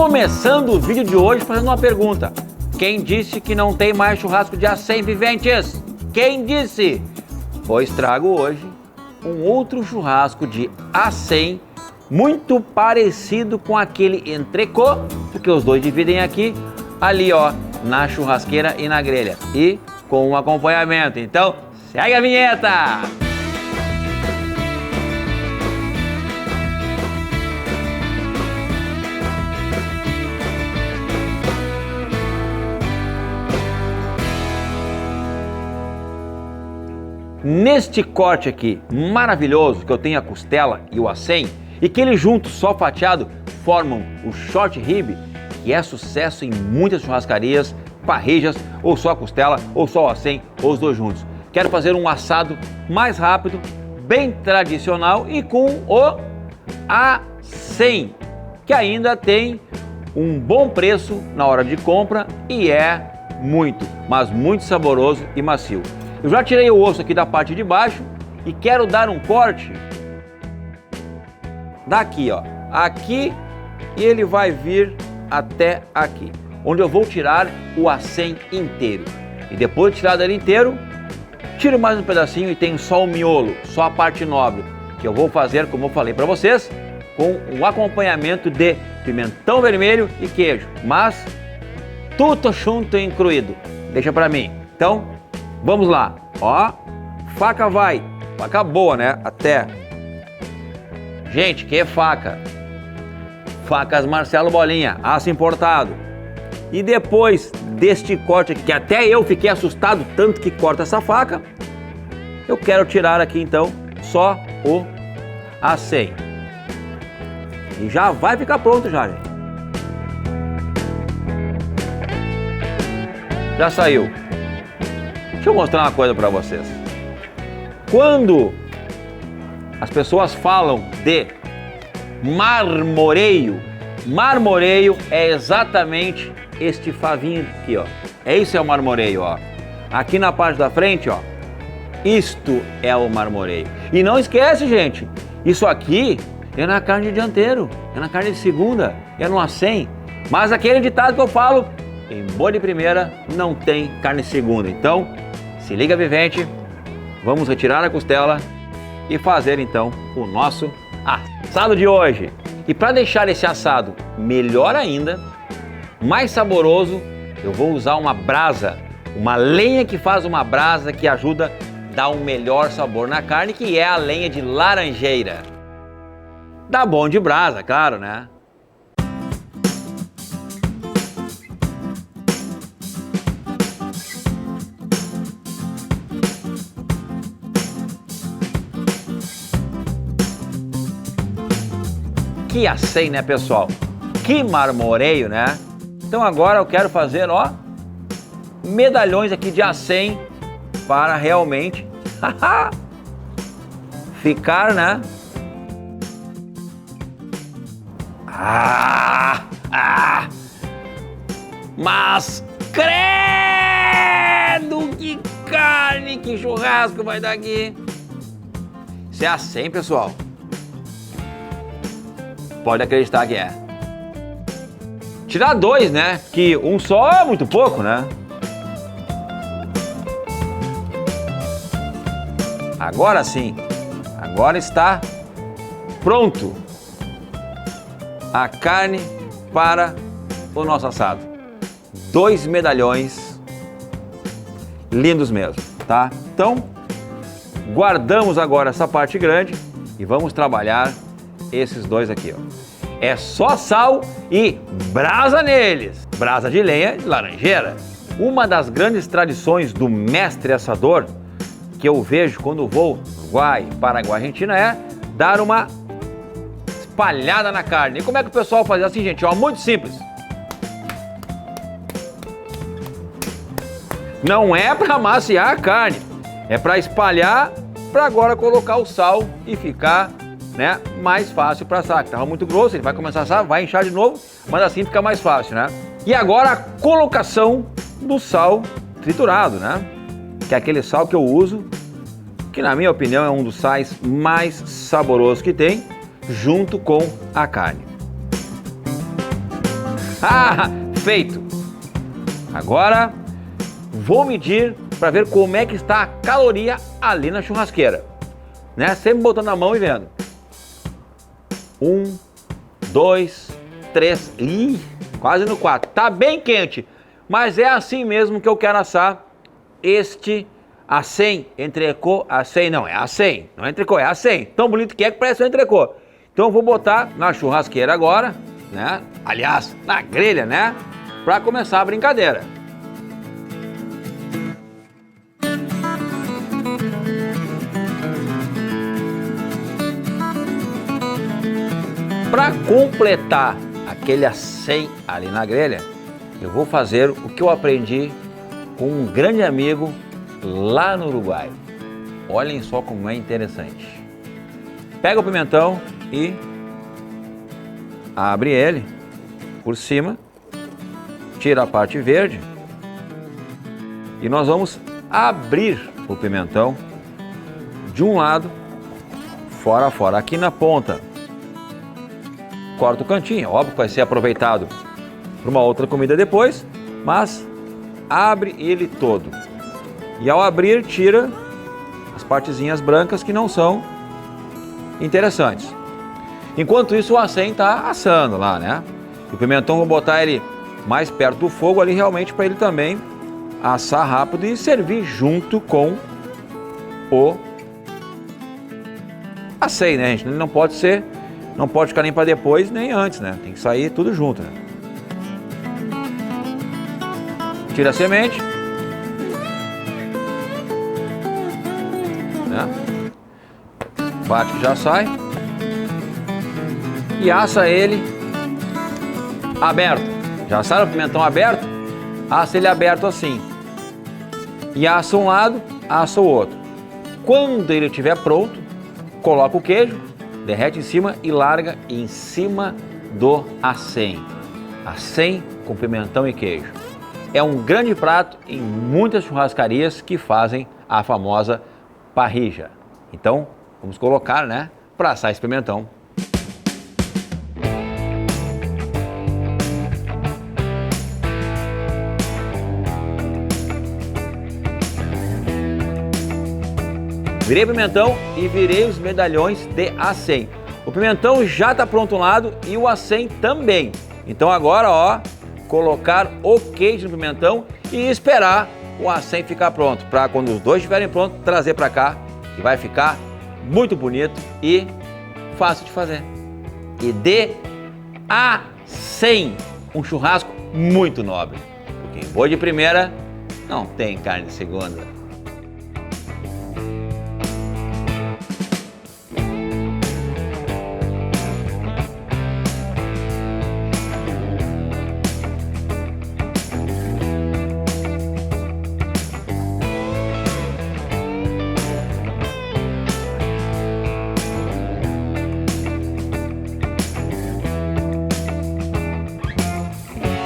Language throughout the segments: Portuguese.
Começando o vídeo de hoje fazendo uma pergunta. Quem disse que não tem mais churrasco de A100 viventes? Quem disse? Pois trago hoje um outro churrasco de A100 muito parecido com aquele entrecô, porque os dois dividem aqui, ali ó, na churrasqueira e na grelha. E com um acompanhamento. Então, segue a vinheta! Neste corte aqui maravilhoso, que eu tenho a costela e o A100, e que eles juntos, só fatiado, formam o short rib, que é sucesso em muitas churrascarias, parrijas, ou só a costela, ou só o A100, ou os dois juntos. Quero fazer um assado mais rápido, bem tradicional e com o A100, que ainda tem um bom preço na hora de compra e é muito, mas muito saboroso e macio. Eu já tirei o osso aqui da parte de baixo e quero dar um corte daqui, ó, aqui, e ele vai vir até aqui, onde eu vou tirar o A100 inteiro. E depois de tirar dele inteiro, tiro mais um pedacinho e tenho só o miolo, só a parte nobre, que eu vou fazer, como eu falei para vocês, com um acompanhamento de pimentão vermelho e queijo, mas tudo junto e incluído. Deixa para mim. Então, vamos lá, ó, faca vai, faca boa, né, até. Gente, que faca? Facas Marcelo Bolinha, aço importado. E depois deste corte aqui, que até eu fiquei assustado tanto que corta essa faca, eu quero tirar aqui então só o A100. E já vai ficar pronto já, gente. Já saiu. Deixa eu mostrar uma coisa para vocês. Quando as pessoas falam de marmoreio, marmoreio é exatamente este favinho aqui, ó. Isso é o marmoreio, ó. Aqui na parte da frente, ó. Isto é o marmoreio. E não esquece, gente, isso aqui é na carne de dianteiro, é na carne de segunda, é no A100. Mas aquele ditado que eu falo, em boi de primeira não tem carne de segunda. Então, se liga, vivente, vamos retirar a costela e fazer então o nosso assado de hoje. E para deixar esse assado melhor ainda, mais saboroso, eu vou usar uma brasa, uma lenha que faz uma brasa que ajuda a dar um melhor sabor na carne, que é a lenha de laranjeira. Dá bom de brasa, claro, né? Que A100, né, pessoal? Que marmoreio, né? Então agora eu quero fazer, ó, medalhões aqui de A100 para realmente ficar, né? Mas credo, que carne, que churrasco vai dar aqui. Isso é A100, pessoal. Pode acreditar que é. Tirar dois, né? Que um só é muito pouco, né? Agora sim. Agora está pronto a carne para o nosso assado. 2 medalhões lindos mesmo, tá? Então, guardamos agora essa parte grande e vamos trabalhar esses dois aqui, ó. É só sal e brasa neles. Brasa de lenha de laranjeira. Uma das grandes tradições do mestre assador que eu vejo quando vou no Uruguai, Paraguai, Argentina é dar uma espalhada na carne. E como é que o pessoal faz assim, gente? Ó, muito simples. Não é para amaciar a carne, é para espalhar, para agora colocar o sal e ficar, né, mais fácil para assar. Estava muito grosso, ele vai começar a assar, vai inchar de novo, mas assim fica mais fácil, né? E agora a colocação do sal triturado, né? Que é aquele sal que eu uso, que na minha opinião é um dos sais mais saborosos que tem, junto com a carne. Ah, feito! Agora vou medir para ver como é que está a caloria ali na churrasqueira, né? Sempre botando a mão e vendo. 1, 2, 3, quase no 4. Tá bem quente, mas é assim mesmo que eu quero assar este acém, entrecô, acém, não é acém, não é entrecô, é acém. Tão bonito que parece um entrecô. Então eu vou botar na churrasqueira agora, né? Aliás, na grelha, né? Para começar a brincadeira. Para completar aquele acém ali na grelha, eu vou fazer o que eu aprendi com um grande amigo lá no Uruguai. Olhem só como é interessante. Pega o pimentão e abre ele por cima, tira a parte verde e nós vamos abrir o pimentão de um lado fora a fora. Aqui na ponta, corta o cantinho, óbvio que vai ser aproveitado para uma outra comida depois, mas abre ele todo. E ao abrir, tira as partezinhas brancas que não são interessantes. Enquanto isso, o acém está assando lá, né? E o pimentão, vou botar ele mais perto do fogo ali, realmente para ele também assar rápido e servir junto com o acém, né, gente? Ele não pode ficar nem para depois, nem antes, né? Tem que sair tudo junto, né? Tira a semente. Né? Bate que já sai. E assa ele aberto. Já sabe o pimentão aberto? Assa ele aberto assim. E assa um lado, assa o outro. Quando ele estiver pronto, coloca o queijo, derrete em cima e larga em cima do acém. Acém com pimentão e queijo. É um grande prato em muitas churrascarias que fazem a famosa parrilla. Então, vamos colocar, né, para assar esse pimentão. Virei o pimentão e virei os medalhões de acém. O pimentão já está pronto um lado e o acém também. Então agora, ó, colocar o queijo no pimentão e esperar o acém ficar pronto. Para quando os dois estiverem prontos, trazer para cá, que vai ficar muito bonito e fácil de fazer. E de acém, um churrasco muito nobre. Porque em boi de primeira não tem carne de segunda.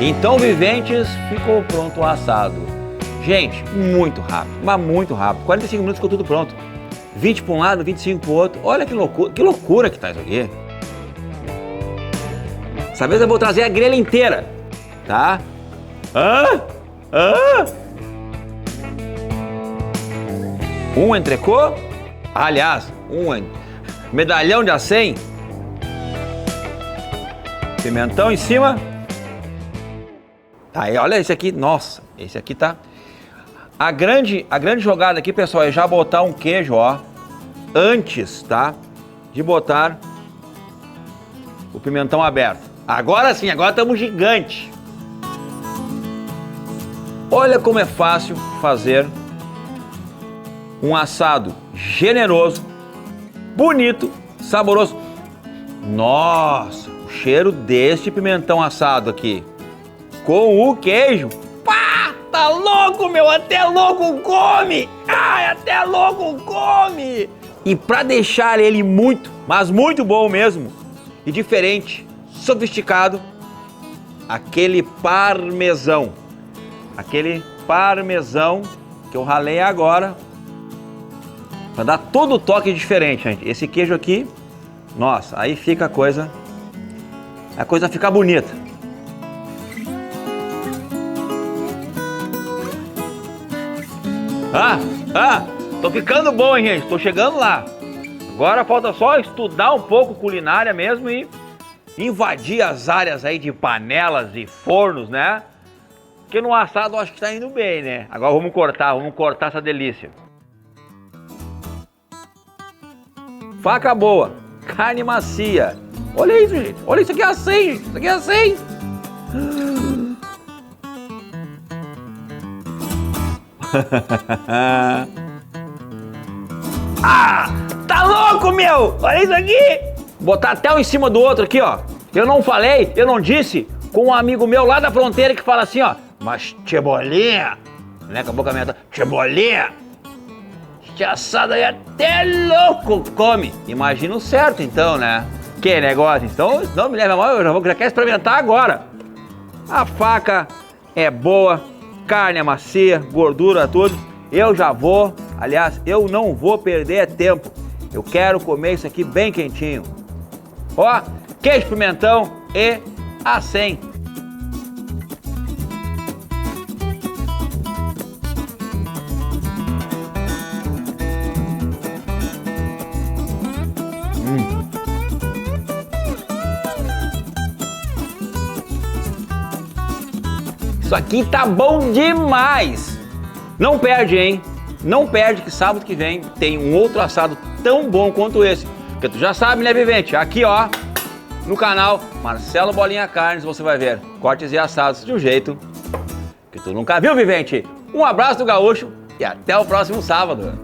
Então, viventes, ficou pronto o assado. Gente, muito rápido, mas muito rápido. 45 minutos ficou tudo pronto. 20 para um lado, 25 para o outro. Olha que loucura que tá isso aqui. Dessa vez eu vou trazer a grelha inteira, tá? Um entrecô, aliás, medalhão de acém. Pimentão em cima. Tá, olha esse aqui, nossa, esse aqui tá... A grande jogada aqui, pessoal, é já botar um queijo, ó, antes, tá, de botar o pimentão aberto. Agora sim, agora estamos gigante. Olha como é fácil fazer um assado generoso, bonito, saboroso. Nossa, o cheiro deste pimentão assado aqui com o queijo, pá, tá louco, meu, até louco come, ai, até louco come. E para deixar ele muito, mas muito bom mesmo, e diferente, sofisticado, aquele parmesão que eu ralei agora, para dar todo o toque diferente, gente. Esse queijo aqui, nossa, aí fica a coisa fica bonita. Tô ficando bom, hein, gente? Tô chegando lá. Agora falta só estudar um pouco culinária mesmo e invadir as áreas aí de panelas e fornos, né? Porque no assado eu acho que tá indo bem, né? Agora vamos cortar essa delícia. Faca boa, carne macia. Olha isso, gente. Olha isso aqui é a 100, gente. Isso aqui é a 100. Tá louco, meu? Olha isso aqui. Botar até um em cima do outro aqui, ó. Eu não disse com um amigo meu lá da fronteira que fala assim, ó. Mas Cebolinha, né? Com a boca aberta. Cebolinha. Este assado aí até louco come. Imagina o certo então, né? Que negócio. Então não me leva mal, eu já quero experimentar agora. A faca é boa, carne é macia, gordura, tudo. Eu já vou, aliás, eu não vou perder tempo. Eu quero comer isso aqui bem quentinho. Ó, queijo pimentão e a 100. Isso aqui tá bom demais! Não perde, hein? Não perde que sábado que vem tem um outro assado tão bom quanto esse. Porque tu já sabe, né, Vivente? Aqui, ó, no canal Marcelo Bolinha Carnes, você vai ver cortes e assados de um jeito que tu nunca viu, Vivente. Um abraço do Gaúcho e até o próximo sábado.